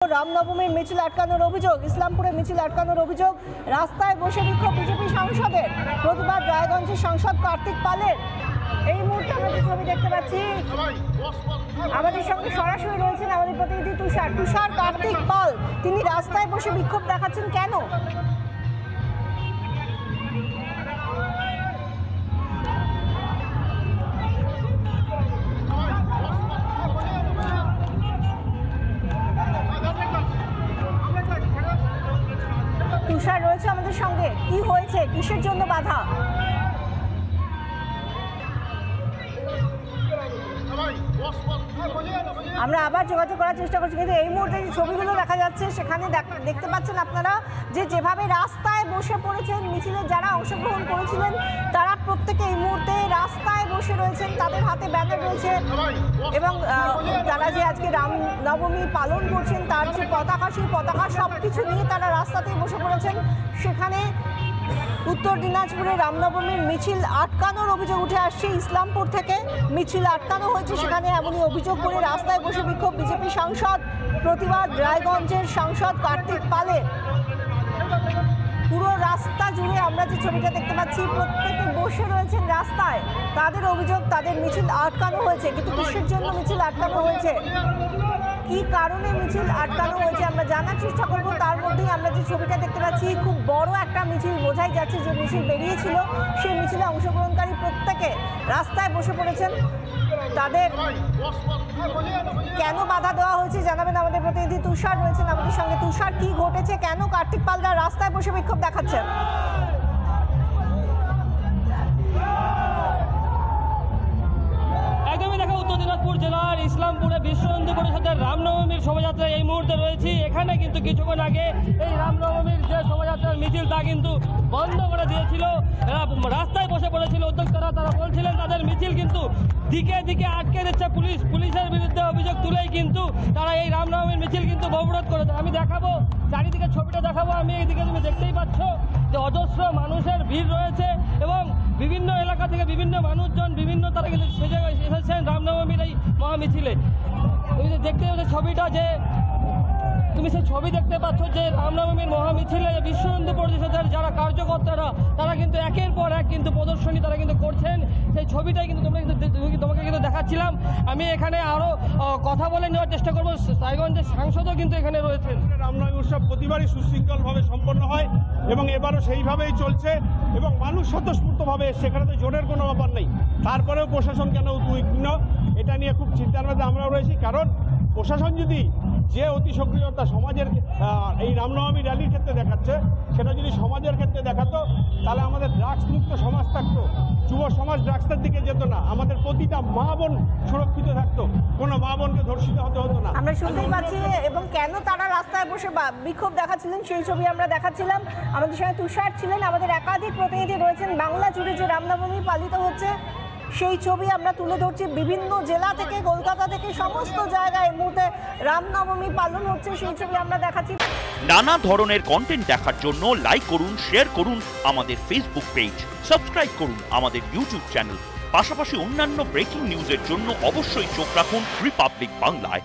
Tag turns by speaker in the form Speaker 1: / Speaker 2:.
Speaker 1: রামনবমীর মিছিল আটকানোর অভিযোগ, ইসলামপুরে মিছিল আটকানোর অভিযোগ, রাস্তায় বসে বিক্ষোভ বিজেপি সাংসদের, প্রতিবাদ রায়গঞ্জের সাংসদ কার্তিক পালের। এই মুহূর্তে আমরা যে ছবি দেখতে পাচ্ছি, আমাদের সঙ্গে সরাসরি রয়েছেন আমাদের প্রতিনিধি তুষার। কার্তিক পাল তিনি রাস্তায় বসে বিক্ষোভ দেখাচ্ছেন কেন? তুষার রয়েছে আমাদের সঙ্গে, কি হয়েছে, কিসের জন্য বাধা? আমরা আবার যোগাযোগ করার চেষ্টা করছি, কিন্তু এই মুহূর্তে যে ছবিগুলো দেখা যাচ্ছে সেখানে দেখতে পাচ্ছেন আপনারা যে যেভাবে রাস্তায় বসে পড়েছেন মিছিলের যারা অংশগ্রহণ করেছিলেন তারা প্রত্যেকে এই মুহূর্তে রাস্তায় বসে রয়েছেন, তাদের হাতে ব্যানার রয়েছে এবং তারা যে আজকে রামনবমী পালন করছেন তার যে পতাকা, সেই পতাকা সব কিছু নিয়ে তারা রাস্তাতেই বসে পড়েছেন। সেখানে উত্তর দিনাজপুরে রামনবমীর মিছিল আটকানোর অভিযোগ উঠে আসছে। ইসলামপুর থেকে মিছিল আটকানো হয়েছে, সেখানে এমনই অভিযোগ করে রাস্তায় বসে বিক্ষোভ বিজেপি সাংসদ, প্রতিবাদ রায়গঞ্জের সাংসদ কার্তিক পালের। পুরো রাস্তা জুড়ে আমরা যে ছবিটা দেখতে পাচ্ছি, প্রত্যেকে বসে রয়েছেন রাস্তায়, তাদের অভিযোগ তাদের মিছিল আটকানো হয়েছে। কিন্তু কিসের জন্য মিছিল আটকানো হয়েছে, কি কারণে মিছিল আটকানো হয়েছে আমরা জানার চেষ্টা করবো। তার মধ্যেই আমরা যে ছবিটা দেখতে পাচ্ছি, খুব বড় একটা মিছিল, বোঝাই যাচ্ছে যে মিছিল বেরিয়েছিল, সেই মিছিলে অংশগ্রহণকারী প্রত্যেকে রাস্তায় বসে পড়েছেন। তাদের কেন বাধা দেওয়া হয়েছে জানাবেন আমাদের প্রতিনিধি তুষার রয়েছেন আমাদের সঙ্গে। তুষার, কি ঘটেছে, কেন কার্তিক পালরা রাস্তায় বসে বিক্ষোভ দেখাচ্ছেন?
Speaker 2: উত্তর দিনাজপুর জেলার ইসলামপুরে বিশ্ব হিন্দু পরিষদের রামনবমীর শোভাযাত্রা এই মুহূর্তে রয়েছি। এখানে কিন্তু কিছুক্ষণ আগে এই রামনবমীর যে শোভাযাত্রার মিছিল তা কিন্তু বন্ধ করে দিয়েছিল, রাস্তায় বসে পড়েছিল উদ্যোক্তারা। তারা বলছিলেন তাদের মিছিল কিন্তু দিকে দিকে আটকে দিচ্ছে পুলিশ, পুলিশের বিরুদ্ধে অভিযোগ তুলেই কিন্তু তারা এই রামনবমীর মিছিল কিন্তু অবরোধ করেছে। আমি দেখাবো, চারিদিকে ছবিটা দেখাবো, আমি এইদিকে তুমি দেখতেই পাচ্ছ যে অজস্র মানুষের ভিড় রয়েছে এবং বিভিন্ন এলাকা থেকে বিভিন্ন মানুষজন বিভিন্ন তারা কিন্তু সেজে এসেছেন রামনবমীর এই মহামিছিলে। তুমি দেখতে পাচ্ছ ছবিটা, যে তুমি সেই ছবি দেখতে পাচ্ছ যে রামনবমীর মহামিছিলে বিশ্ব হিন্দু পরিষদের যারা কার্যকর্তারা তারা কিন্তু একের পর এক কিন্তু প্রদর্শনী তারা কিন্তু করছেন। সেই ছবিটাই কিন্তু তোমাকে কিন্তু দেখাচ্ছিলাম। আমি এখানে আরো কথা বলে নেওয়ার চেষ্টা করবো, রায়গঞ্জের সাংসদও কিন্তু এখানে রয়েছেন।
Speaker 3: রামনবমী উৎসব প্রতিবারই সুশৃঙ্খলভাবে সম্পন্ন হয় এবং এবারও সেইভাবেই চলছে এবং মানুষ স্বতঃস্ফূর্তভাবে, সেখানে তো জোরের কোনো ব্যাপার নেই। তারপরেও প্রশাসন কেন উদ্বিগ্ন, এটা নিয়ে খুব চিন্তার মধ্যে আমরাও রয়েছি। কারণ প্রশাসন যদি যে অতি সক্রিয়তা সমাজের এই রামনবমী র্যালির ক্ষেত্রে দেখাচ্ছে, সেটা যদি সমাজের ক্ষেত্রে দেখাতো তাহলে আমাদের ড্রাগস মুক্ত সমাজ থাকতো, যুব সমাজ ড্রাগসের দিকে যেত না, আমাদের প্রতিটা মা বোন সুরক্ষিত থাকতো, কোনো মা বোনকে ধর্ষিত হতে হতো না।
Speaker 1: আমরা শুনতেই পাচ্ছি এবং কেন তারা রাস্তায় বসে বিক্ষোভ দেখাচ্ছিলেন সেই ছবি আমরা দেখাচ্ছিলাম। আমাদের সঙ্গে তুষার ছিলেন, আমাদের একাধিক প্রতিনিধি রয়েছেন। বাংলা জুড়ে যে রামনবমী পালিত হচ্ছে সেই ছবি আমরা তুলে ধরছি, বিভিন্ন জেলা থেকে, কলকাতা থেকে, সমস্ত জায়গায় এই মুহূর্তে রামনবমী পালন হচ্ছে, সেই ছবি আমরা দেখাচ্ছি।
Speaker 4: নানা ধরনের কন্টেন্ট দেখার জন্য লাইক করুন, শেয়ার করুন আমাদের ফেসবুক পেজ, সাবস্ক্রাইব করুন আমাদের ইউটিউব চ্যানেল। পাশাপাশি অন্যান্য ব্রেকিং নিউজের জন্য অবশ্যই চোখ রাখুন রিপাবলিক বাংলায়।